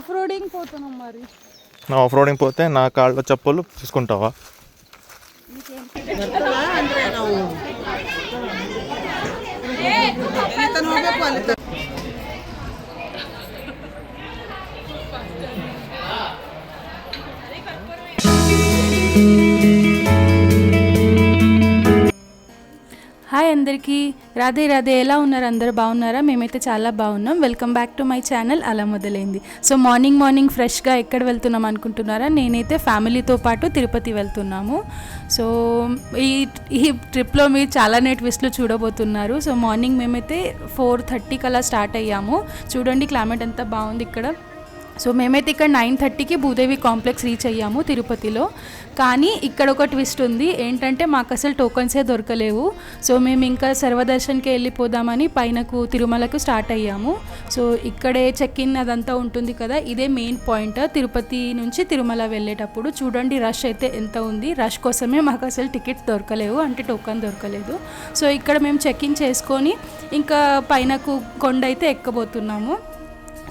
Off roading పోతున్నాం మరి. నా ఆఫ్ రోడింగ్ పోతే నా కాళ్ళ చెప్పులు తీసుకుంటావా? హాయ్ అందరికీ, రాధే రాధే. ఎలా ఉన్నారు? అందరూ బాగున్నారా? మేమైతే చాలా బాగున్నాం. Welcome back to my channel అలా మొదలైంది. సో మార్నింగ్ ఫ్రెష్గా ఎక్కడ వెళ్తున్నాం అనుకుంటున్నారా? నేనైతే ఫ్యామిలీతో పాటు తిరుపతి వెళ్తున్నాము. సో ఈ ట్రిప్లో మీరు చాలానే ట్విస్ట్లు చూడబోతున్నారు. సో మార్నింగ్ మేమైతే 4:30కి అలా స్టార్ట్ అయ్యాము. చూడండి క్లైమేట్ ఎంత బాగుంది ఇక్కడ. సో మేమైతే ఇక్కడ 9:30కి భూదేవి కాంప్లెక్స్ రీచ్ అయ్యాము తిరుపతిలో. కానీ ఇక్కడ ఒక ట్విస్ట్ ఉంది. ఏంటంటే మాకు అసలు టోకన్సే దొరకలేవు. సో మేము ఇంకా సర్వదర్శన్కి వెళ్ళిపోదామని పైనకు తిరుమలకు స్టార్ట్ అయ్యాము. సో ఇక్కడే చెక్ ఇన్ అదంతా ఉంటుంది కదా, ఇదే మెయిన్ పాయింట్ తిరుపతి నుంచి తిరుమల వెళ్ళేటప్పుడు. చూడండి రష్ అయితే ఎంత ఉంది. రష్ కోసమే మాకు అసలు టికెట్స్ దొరకలేవు, అంటే టోకన్ దొరకలేదు. సో ఇక్కడ మేము చెక్ ఇన్ చేసుకొని ఇంకా పైనకు కొండ అయితే ఎక్కబోతున్నాము.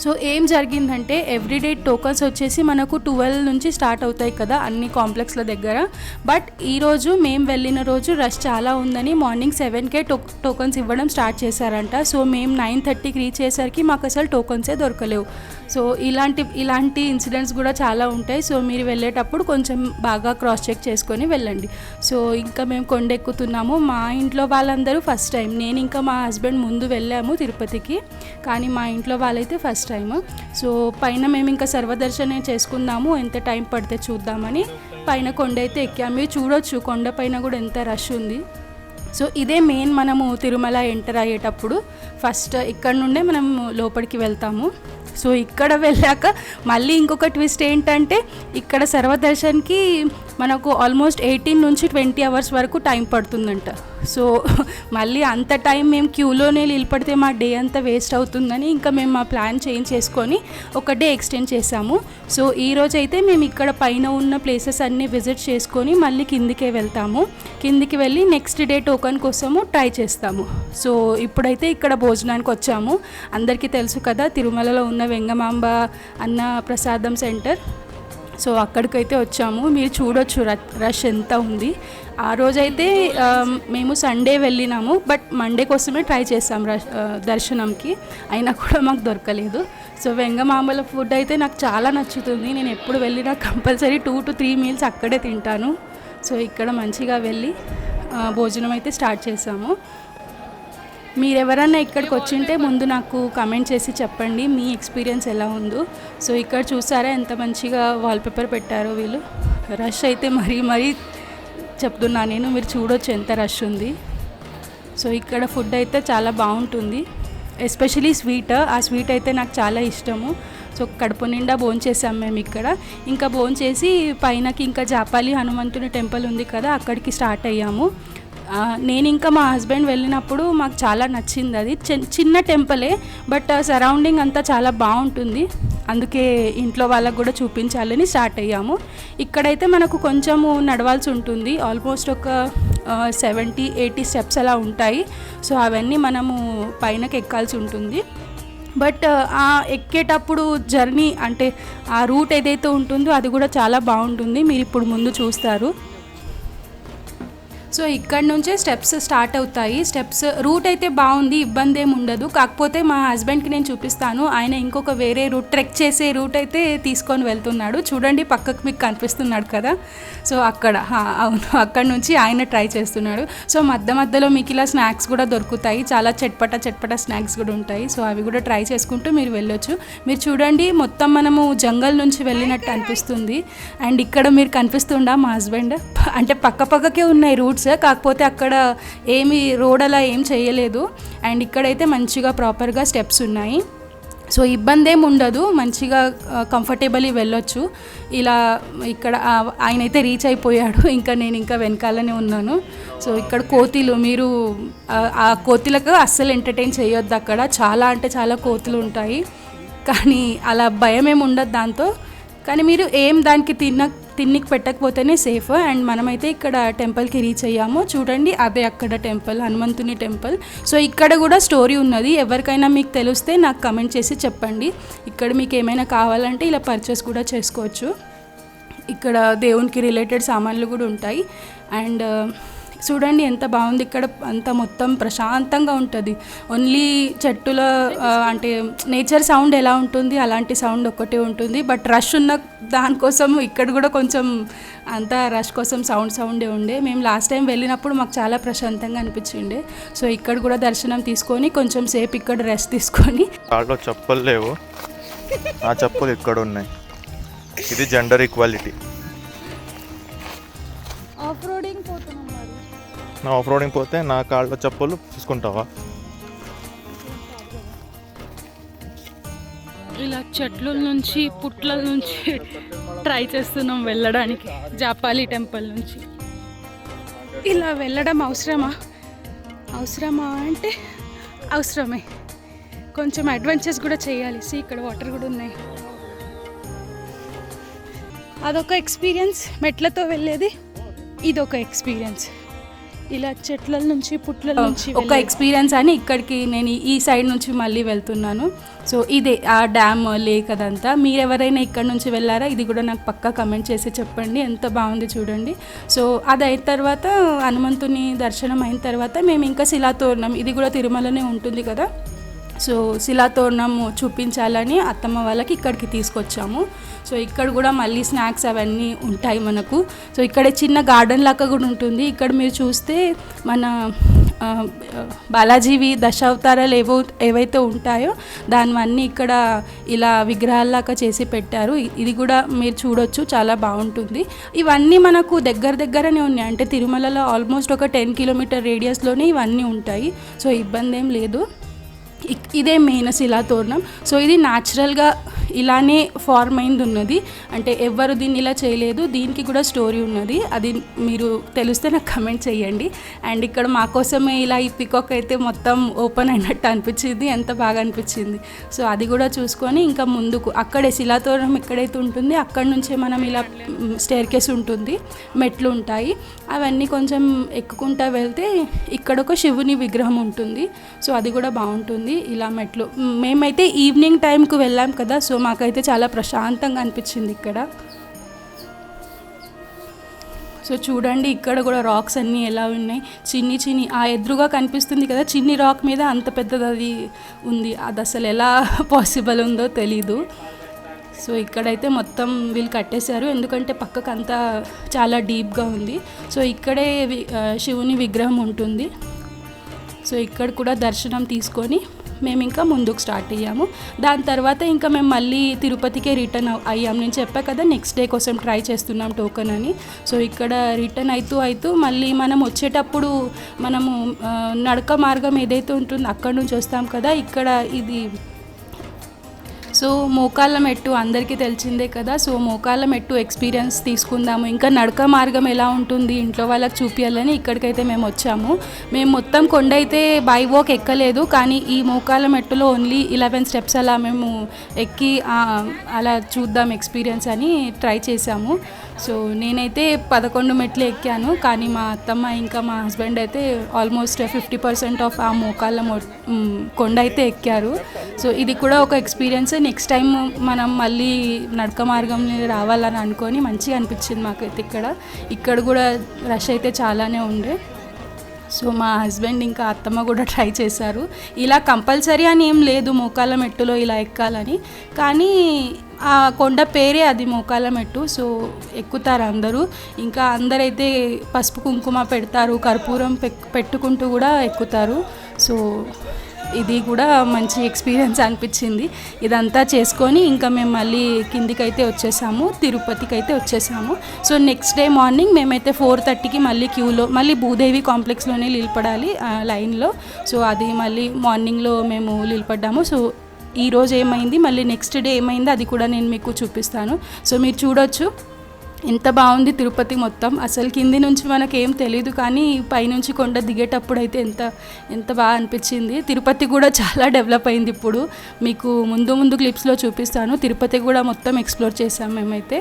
సో ఏం జరిగిందంటే ఎవ్రీడే టోకన్స్ వచ్చేసి మనకు 12 నుంచి స్టార్ట్ అవుతాయి కదా అన్ని కాంప్లెక్స్ల దగ్గర. బట్ ఈరోజు మేము వెళ్ళిన రోజు రష్ చాలా ఉందని మార్నింగ్ 7కే టోకన్స్ ఇవ్వడం స్టార్ట్ చేశారంట. సో మేము 9:30కి రీచ్ అయ్యేసరికి మాకు అసలు టోకన్సే దొరకలేవు. సో ఇలాంటి ఇన్సిడెంట్స్ కూడా చాలా ఉంటాయి. సో మీరు వెళ్ళేటప్పుడు కొంచెం బాగా క్రాస్ చెక్ చేసుకొని వెళ్ళండి. సో ఇంకా మేము కొండెక్కుతున్నాము. మా ఇంట్లో వాళ్ళందరూ ఫస్ట్ టైం. నేను ఇంకా మా హస్బెండ్ ముందు వెళ్ళాము తిరుపతికి, కానీ మా ఇంట్లో వాళ్ళైతే ఫస్ట్ టైం. సో పైన మేము ఇంకా సర్వదర్శనం చేసుకుందాము, ఎంత టైం పడితే చూద్దామని పైన కొండ అయితే ఎక్కాము. మీరు చూడొచ్చు కొండ పైన కూడా ఎంత రష్ ఉంది. సో ఇదే మెయిన్, మనము తిరుమల ఎంటర్ అయ్యేటప్పుడు ఫస్ట్ ఇక్కడ నుండే మనం లోపలికి వెళ్తాము. సో ఇక్కడ వెళ్ళాక మళ్ళీ ఇంకొక ట్విస్ట్ ఏంటంటే ఇక్కడ సర్వదర్శన్కి మనకు ఆల్మోస్ట్ 18 నుంచి 20 అవర్స్ వరకు టైం పడుతుందంట. సో మళ్ళీ అంత టైం మేము క్యూలోనే నిలబడితే మా డే అంతా వేస్ట్ అవుతుందని ఇంకా మేము మా ప్లాన్ చేంజ్ చేసుకొని ఒక డే ఎక్స్టెండ్ చేసాము. సో ఈరోజు అయితే మేము ఇక్కడ పైన ఉన్న ప్లేసెస్ అన్నీ విజిట్ చేసుకొని మళ్ళీ కిందికే వెళ్తాము. కిందికి వెళ్ళి నెక్స్ట్ డే టోకన్ కోసము ట్రై చేస్తాము. సో ఇప్పుడైతే ఇక్కడ భోజనానికి వచ్చాము. అందరికీ తెలుసు కదా తిరుమలలో ఉన్న వెంగమాంబ అన్న ప్రసాదం సెంటర్. సో అక్కడికైతే వచ్చాము. మీరు చూడొచ్చు రష్ ఎంత ఉంది. ఆ రోజైతే మేము సండే వెళ్ళినాము, బట్ మండే కోసమే ట్రై చేసాం దర్శనంకి, అయినా కూడా మాకు దొరకలేదు. సో వెంగమాంబల ఫుడ్ అయితే నాకు చాలా నచ్చుతుంది. నేను ఎప్పుడు వెళ్ళినా కంపల్సరీ 2 to 3 మీల్స్ అక్కడే తింటాను. సో ఇక్కడ మంచిగా వెళ్ళి భోజనం అయితే స్టార్ట్ చేసాము. మీరెవరన్నా ఇక్కడికి వచ్చింటే ముందు నాకు కమెంట్ చేసి చెప్పండి మీ ఎక్స్పీరియన్స్ ఎలా ఉందో. సో ఇక్కడ చూసారా ఎంత మంచిగా వాల్పేపర్ పెట్టారో వీళ్ళు. రష్ అయితే మరీ చెప్తున్నా నేను, మీరు చూడొచ్చు ఎంత రష్ ఉంది. సో ఇక్కడ ఫుడ్ అయితే చాలా బాగుంటుంది, ఎస్పెషలీ స్వీట్. ఆ స్వీట్ అయితే నాకు చాలా ఇష్టము. సో కడుపు నిండా భోంచేసాం మేము ఇక్కడ. ఇంకా భోంచేసి పైనకి ఇంకా జాపాలి హనుమంతుని టెంపుల్ ఉంది కదా, అక్కడికి స్టార్ట్ అయ్యాము. నేను ఇంకా మా హస్బెండ్ వెళ్ళినప్పుడు మాకు చాలా నచ్చింది. అది చిన్న టెంపులే, బట్ సరౌండింగ్ అంతా చాలా బాగుంటుంది. అందుకే ఇంట్లో వాళ్ళకు కూడా చూపించాలని స్టార్ట్ అయ్యాము. ఇక్కడైతే మనకు కొంచెము నడవాల్సి ఉంటుంది. ఆల్మోస్ట్ ఒక 70-80 స్టెప్స్ అలా ఉంటాయి. సో అవన్నీ మనము పైనకి ఎక్కాల్సి ఉంటుంది. బట్ ఆ ఎక్కేటప్పుడు జర్నీ అంటే ఆ రూట్ ఏదైతే ఉంటుందో అది కూడా చాలా బాగుంటుంది. మీరు ఇప్పుడు ముందు చూస్తారు. సో ఇక్కడ నుంచే స్టెప్స్ స్టార్ట్ అవుతాయి. స్టెప్స్ రూట్ అయితే బాగుంది, ఇబ్బంది ఏమి ఉండదు. కాకపోతే మా హస్బెండ్కి నేను చూపిస్తాను, ఆయన ఇంకొక వేరే రూట్ ట్రెక్ చేసే రూట్ అయితే తీసుకొని వెళ్తున్నాడు. చూడండి పక్కకు మీకు కనిపిస్తున్నాడు కదా, సో అక్కడ అవును అక్కడ నుంచి ఆయన ట్రై చేస్తున్నాడు. సో మధ్యలో మీకు ఇలా స్నాక్స్ కూడా దొరుకుతాయి, చాలా చట్పట స్నాక్స్ కూడా ఉంటాయి. సో అవి కూడా ట్రై చేసుకుంటూ మీరు వెళ్ళొచ్చు. మీరు చూడండి మొత్తం మనము జంగల్ నుంచి వెళ్ళినట్టు అనిపిస్తుంది. అండ్ ఇక్కడ మీరు కనిపిస్తుండా మా హస్బెండ్, అంటే పక్కకే ఉన్నాయి రూట్స్, కాకపోతే అక్కడ ఏమి రోడ్ అలా ఏం చేయలేదు. అండ్ ఇక్కడైతే మంచిగా ప్రాపర్గా స్టెప్స్ ఉన్నాయి. సో ఇబ్బంది ఏమి ఉండదు, మంచిగా కంఫర్టబుల్లీ వెళ్ళొచ్చు. ఇలా ఇక్కడ ఆయన అయితే రీచ్ అయిపోయాడు, ఇంకా నేను ఇంకా వెనకాలనే ఉన్నాను. సో ఇక్కడ కోతులు, మీరు ఆ కోతులకు అస్సలు ఎంటర్టైన్ చేయొద్దు. అక్కడ చాలా అంటే చాలా కోతులు ఉంటాయి, కానీ అలా భయం ఏమి ఉండదు దాంతో. కానీ మీరు ఏం దానికి తిన్నికి పెట్టకపోతేనే సేఫ్. అండ్ మనమైతే ఇక్కడ టెంపుల్కి రీచ్ అయ్యాము. చూడండి అదే అక్కడ టెంపుల్, హనుమంతుని టెంపుల్. సో ఇక్కడ కూడా స్టోరీ ఉన్నది. ఎవరికైనా మీకు తెలిస్తే నాకు కమెంట్ చేసి చెప్పండి. ఇక్కడ మీకు ఏమైనా కావాలంటే ఇలా పర్చేస్ కూడా చేసుకోవచ్చు. ఇక్కడ దేవునికి రిలేటెడ్ సామాన్లు కూడా ఉంటాయి. అండ్ చూడండి ఎంత బాగుంది. ఇక్కడ అంతా మొత్తం ప్రశాంతంగా ఉంటుంది. ఓన్లీ చెట్టుల అంటే నేచర్ సౌండ్ ఎలా ఉంటుంది అలాంటి సౌండ్ ఒక్కటే ఉంటుంది. బట్ రష్ ఉన్న దానికోసం ఇక్కడ కూడా కొంచెం అంతా రష్ కోసం సౌండే ఉండే. మేము లాస్ట్ టైం వెళ్ళినప్పుడు మాకు చాలా ప్రశాంతంగా అనిపించిండే. సో ఇక్కడ కూడా దర్శనం తీసుకొని కొంచెం సేపు ఇక్కడ రెస్ట్ తీసుకొని. కాళ్ళలో చెప్పులు లేవు, ఆ చెప్పులు ఇక్కడ ఉన్నాయి. ఇది జెండర్ ఈక్వాలిటీ. ఆఫ్ రోడింగ్ పోతే నా కాళ్ళలో చెప్పులు తీసుకుంటావా? ఇలా చెట్ల నుంచి పుట్ల నుంచి ట్రై చేస్తున్నాం వెళ్ళడానికి. జాపాలి టెంపుల్ నుంచి ఇలా వెళ్ళడం అవసరమా అంటే అవసరమే. కొంచెం అడ్వెంచర్స్ కూడా చేయాలి. ఇక్కడ వాటర్ కూడా ఉన్నాయి. అదొక ఎక్స్పీరియన్స్, మెట్లతో వెళ్ళేది ఇదొక ఎక్స్పీరియన్స్. ఇలా చెట్ల నుంచి పుట్ల నుంచి ఒక ఎక్స్పీరియన్స్ అని ఇక్కడికి నేను ఈ సైడ్ నుంచి మళ్ళీ వెళ్తున్నాను. సో ఇదే ఆ డ్యామ్ లేక్ అదంతా. మీరు ఎవరైనా ఇక్కడ నుంచి వెళ్ళారా? ఇది కూడా నాకు పక్కా కమెంట్ చేసి చెప్పండి. ఎంత బాగుంది చూడండి. సో అది అయిన తర్వాత హనుమంతుని దర్శనం అయిన తర్వాత మేము ఇంకా శిలాతోరణం, ఇది కూడా తిరుమలనే ఉంటుంది కదా, సో శిలాతోరణం చూపించాలని అత్తమ్మ వాళ్ళకి ఇక్కడికి తీసుకొచ్చాము. సో ఇక్కడ కూడా మళ్ళీ స్నాక్స్ అవన్నీ ఉంటాయి మనకు. సో ఇక్కడ చిన్న గార్డెన్ లాగా కూడా ఉంటుంది. ఇక్కడ మీరు చూస్తే మన బాలాజీవి దశావతారాలు ఏవైతే ఉంటాయో దానివన్నీ ఇక్కడ ఇలా విగ్రహాల్లాగా చేసి పెట్టారు. ఇది కూడా మీరు చూడొచ్చు, చాలా బాగుంటుంది. ఇవన్నీ మనకు దగ్గరనే ఉన్నాయి. అంటే తిరుమలలో ఆల్మోస్ట్ ఒక 10 కిలోమీటర్ రేడియస్లోనే ఇవన్నీ ఉంటాయి. సో ఇబ్బంది ఏం లేదు. ఇదే మెయిన్ శిలాతోరణం. సో ఇది న్యాచురల్గా ఇలానే ఫార్మ్ అయింది ఉన్నది. అంటే ఎవరు దీన్ని ఇలా చేయలేదు. దీనికి కూడా స్టోరీ ఉన్నది. అది మీరు తెలిస్తే నాకు కమెంట్ చేయండి. అండ్ ఇక్కడ మా కోసమే ఇలా ఈ పికాక్ అయితే మొత్తం ఓపెన్ అయినట్టు అనిపించింది. ఎంత బాగా అనిపించింది. సో అది కూడా చూసుకొని ఇంకా ముందుకు అక్కడే శిలాతోరణం ఎక్కడైతే ఉంటుంది అక్కడ నుంచే మనం ఇలా స్టేర్ కేస్ ఉంటుంది, మెట్లు ఉంటాయి. అవన్నీ కొంచెం ఎక్కుకుంటా వెళ్తే ఇక్కడ ఒక శివుని విగ్రహం ఉంటుంది. సో అది కూడా బాగుంటుంది. ఇలా మెట్లు మేమైతే ఈవినింగ్ టైంకు వెళ్ళాం కదా, సో మాకైతే చాలా ప్రశాంతంగా అనిపించింది ఇక్కడ. సో చూడండి ఇక్కడ కూడా రాక్స్ అన్నీ ఎలా ఉన్నాయి. చిన్ని ఆ ఎదురుగా కనిపిస్తుంది కదా, చిన్ని రాక్ మీద అంత పెద్దది అది ఉంది. అది అసలు ఎలా పాసిబుల్ ఉందో తెలీదు. సో ఇక్కడైతే మొత్తం వీళ్ళు కట్టేశారు, ఎందుకంటే పక్కకు అంతా చాలా డీప్గా ఉంది. సో ఇక్కడే శివుని విగ్రహం ఉంటుంది. సో ఇక్కడ కూడా దర్శనం తీసుకొని మేము ఇంకా ముందుకు స్టార్ట్ అయ్యాము. దాని తర్వాత ఇంకా మేము మళ్ళీ తిరుపతికే రిటర్న్ అయ్యాము. నేను చెప్పా కదా నెక్స్ట్ డే కోసం ట్రై చేస్తున్నాం టోకెన్ అని. సో ఇక్కడ రిటర్న్ అవుతూ మళ్ళీ మనం వచ్చేటప్పుడు మనము నడక మార్గం ఏదైతే ఉంటుందో అక్కడ నుంచి వస్తాం కదా, ఇక్కడ ఇది సో మోకాళ్ళ మెట్టు అందరికీ తెలిసిందే కదా. సో మోకాళ్ళ మెట్టు ఎక్స్పీరియన్స్ తీసుకుందాము, ఇంకా నడక మార్గం ఎలా ఉంటుంది ఇంట్లో వాళ్ళకి చూపించాలని ఇక్కడికైతే మేము వచ్చాము. మేము మొత్తం కొండ అయితే బై వాక్ ఎక్కలేదు, కానీ ఈ మోకాళ్ళ మెట్టులో ఓన్లీ 11 స్టెప్స్ అలా మేము ఎక్కి అలా చూద్దాం ఎక్స్పీరియన్స్ అని ట్రై చేసాము. సో నేనైతే 11 మెట్లు ఎక్కాను, కానీ మా అత్తమ్మ ఇంకా మా హస్బెండ్ అయితే ఆల్మోస్ట్ 50% ఆఫ్ ఆ మోకాళ్ళ కొండ అయితే ఎక్కారు. సో ఇది కూడా ఒక ఎక్స్పీరియన్స్. నెక్స్ట్ టైం మనం మళ్ళీ నడక మార్గంలో రావాలని అనుకొని మంచిగా అనిపించింది మాకైతే. ఇక్కడ కూడా రష్ అయితే చాలానే ఉండే. సో మా హస్బెండ్ ఇంకా అత్తమ్మ కూడా ట్రై చేశారు. ఇలా కంపల్సరీ అని ఏం లేదు మోకాళ్ళ మెట్టులో ఇలా ఎక్కాలని, కానీ ఆ కొండ పేరే అది మోకాళ్ళ మెట్టు. సో ఎక్కుతారు అందరూ. ఇంకా అందరైతే పసుపు కుంకుమ పెడతారు, కర్పూరం పెట్టుకుంటూ కూడా ఎక్కుతారు. సో ఇది కూడా మంచి ఎక్స్పీరియన్స్ అనిపించింది. ఇదంతా చేసుకొని ఇంకా మేము మళ్ళీ కిందికైతే వచ్చేసాము, తిరుపతికి అయితే వచ్చేసాము. సో నెక్స్ట్ డే మార్నింగ్ మేమైతే 4:30కి మళ్ళీ క్యూలో మళ్ళీ భూదేవి కాంప్లెక్స్లోనే నిలబడాలి లైన్లో. సో అది మళ్ళీ మార్నింగ్లో మేము నిలబడ్డాము. సో ఈరోజు ఏమైంది, మళ్ళీ నెక్స్ట్ డే ఏమైంది అది కూడా నేను మీకు చూపిస్తాను. సో మీరు చూడొచ్చు ఎంత బాగుంది తిరుపతి మొత్తం. అసలు కింది నుంచి మనకేం తెలీదు, కానీ పైనుంచి కొండ దిగేటప్పుడు అయితే ఎంత బాగా అనిపించింది. తిరుపతి కూడా చాలా డెవలప్ అయింది ఇప్పుడు. మీకు ముందు క్లిప్స్లో చూపిస్తాను. తిరుపతి కూడా మొత్తం ఎక్స్ప్లోర్ చేసాం మేమైతే.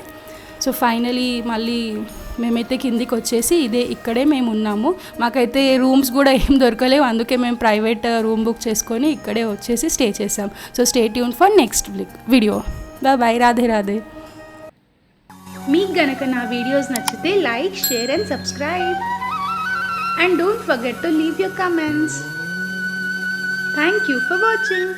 సో ఫైనలీ మళ్ళీ మేమైతే కిందికి వచ్చేసి ఇక్కడే మేము ఉన్నాము. మాకైతే రూమ్స్ కూడా ఏం దొరకలేవు, అందుకే మేము ప్రైవేట్ రూమ్ బుక్ చేసుకొని ఇక్కడే వచ్చేసి స్టే చేసాం. So stay tune for next video. Bye, Radhe Radhe. మీకు గనక నా వీడియోస్ నచ్చితే like, share and subscribe. And don't forget to leave your comments. Thank you for watching.